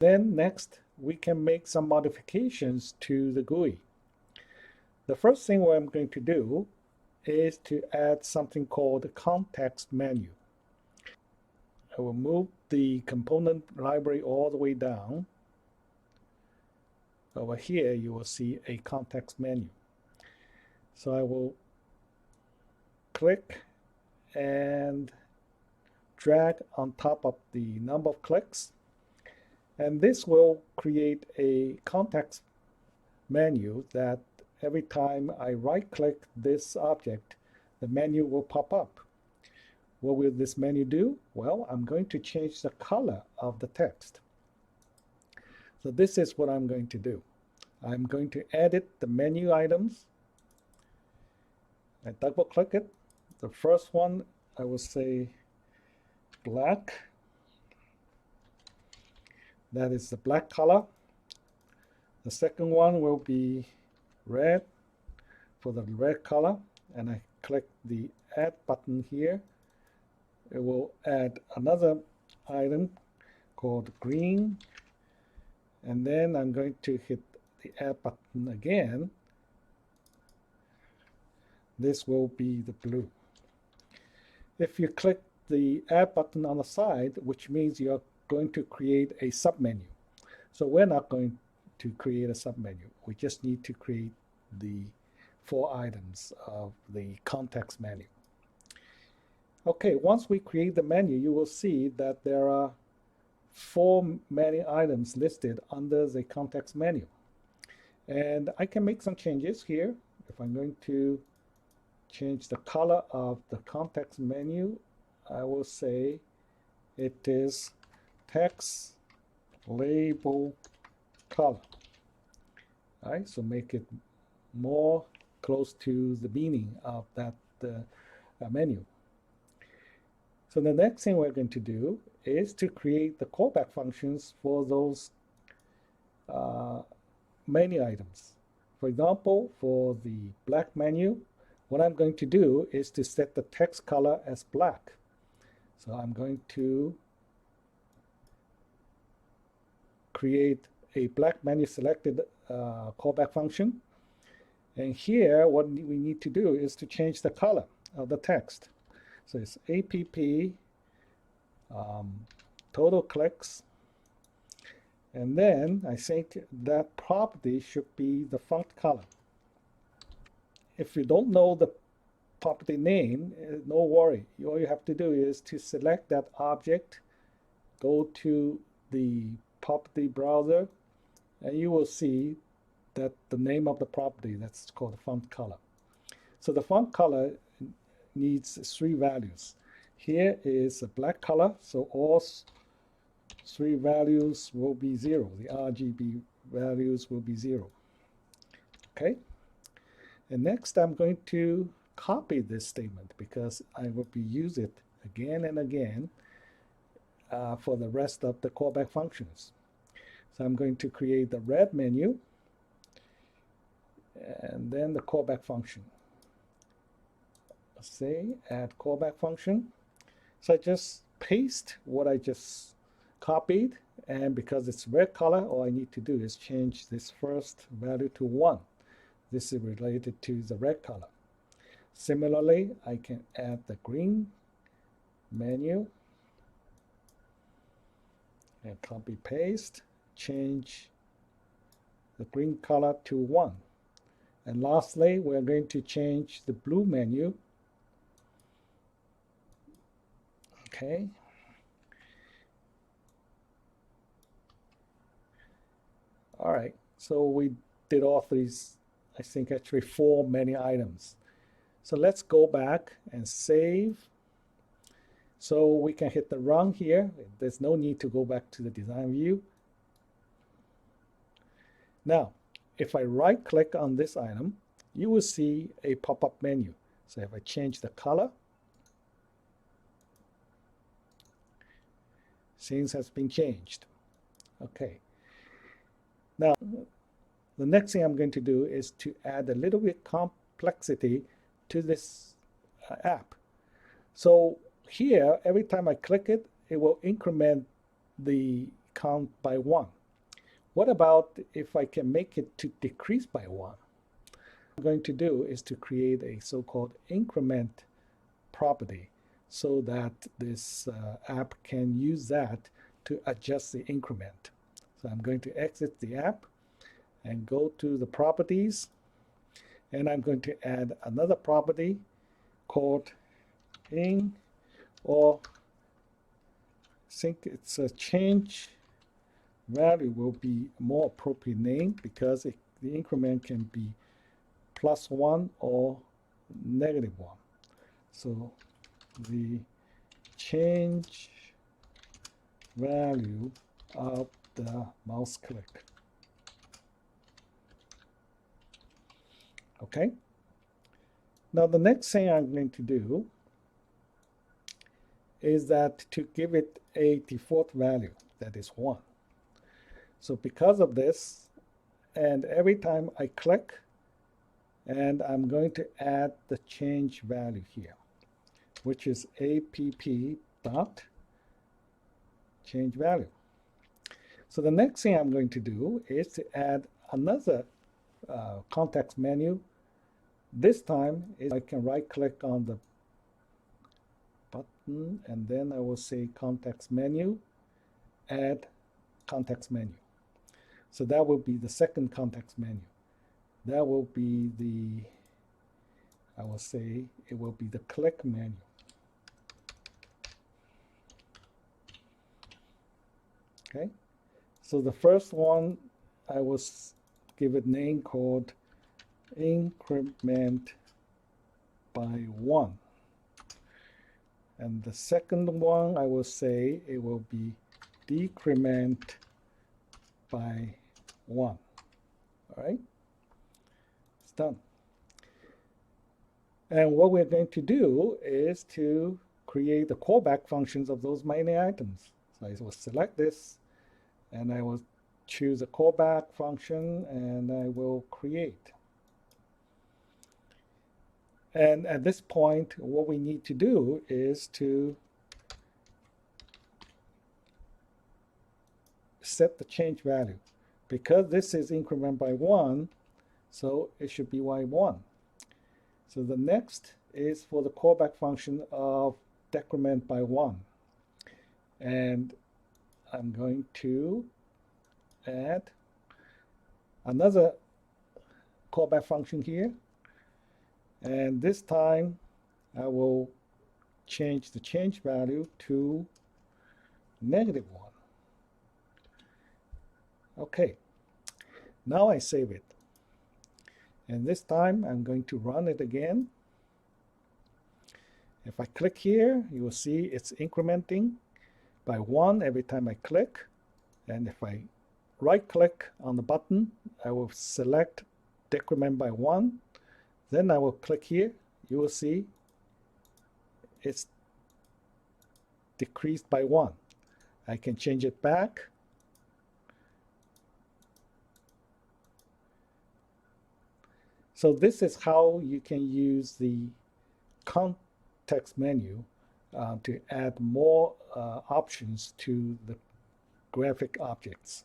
Then next, we can make some modifications to the GUI. The first thing what I'm going to do is to add something called the context menu. I will move the component library all the way down. Over here, you will see a context menu. So I will click and drag on top of the number of clicks. And this will create a context menu that every time I right-click this object, the menu will pop up. What will this menu do? Well, I'm going to change the color of the text. So this is what I'm going to do. I'm going to edit the menu items. I double-click it. The first one, I will say black. That is the black color. The second one will be red for the red color, and I click the add button here. It will add another item called green, and then I'm going to hit the add button again. This will be the blue. If you click the add button on the side, which means you're going to create a submenu. So we're not going to create a submenu. We just need to create the 4 items of the context menu. Okay, once we create the menu, you will see that there are 4 menu items listed under the context menu. And I can make some changes here. If I'm going to change the color of the context menu, I will say it is text label color. All right, so make it more close to the meaning of that menu. So the next thing we're going to do is to create the callback functions for those menu items. For example, for the black menu, what I'm going to do is to set the text color as black. So I'm going to create a black menu selected callback function. And here, what we need to do is to change the color of the text. So it's app total clicks. And then I think that property should be the font color. If you don't know the property name, no worry. All you have to do is to select that object, go to the property browser, and you will see that the name of the property, that's called the font color. So the font color needs 3 values. Here is a black color, so all 3 values will be 0. The RGB values will be 0. Okay? And next I'm going to copy this statement because I will be use it again and again for the rest of the callback functions. So I'm going to create the red menu and then the callback function. Let's say add callback function. So I just paste what I just copied, and because it's red color, all I need to do is change this first value to 1. This is related to the red color. Similarly, I can add the green menu and copy paste, change the green color to 1. And lastly, we're going to change the blue menu. Okay. All right, so we did all these, I think actually 4 menu items. So let's go back and save. So we can hit the run here. There's no need to go back to the design view. Now, if I right click on this item, you will see a pop-up menu. So if I change the color, scenes has been changed. Okay. Now, the next thing I'm going to do is to add a little bit complexity to this app. So here, every time I click it, it will increment the count by 1. What about if I can make it to decrease by 1? What I'm going to do is to create a so-called increment property so that this app can use that to adjust the increment. So I'm going to exit the app and go to the properties, and I'm going to add another property called in, or I think it's a change value will be a more appropriate name because the increment can be +1 or -1. So the change value of the mouse click. Okay. Now the next thing I'm going to do is that to give it a default value that is 1. So because of this, and every time I click, and I'm going to add the change value here, which is app dot change value. So the next thing I'm going to do is to add another context menu. This time I can right click on the button, and then I will say context menu, add context menu. So that will be the second context menu. That will be the, I will say it will be the click menu. Okay, so the first one I will give it name called increment by 1. And the second one I will say it will be decrement by 1. All right, it's done. And what we're going to do is to create the callback functions of those many items. So I will select this, and I will choose a callback function, and I will create. And at this point, what we need to do is to set the change value. Because this is increment by 1, so it should be y1. So the next is for the callback function of decrement by 1. And I'm going to add another callback function here. And this time I will change the change value to -1. Okay, now I save it. And this time I'm going to run it again. If I click here, you will see it's incrementing by 1 every time I click. And if I right click on the button, I will select decrement by 1. Then I will click here. You will see it's decreased by 1. I can change it back. So this is how you can use the context menu to add more options to the graphic objects.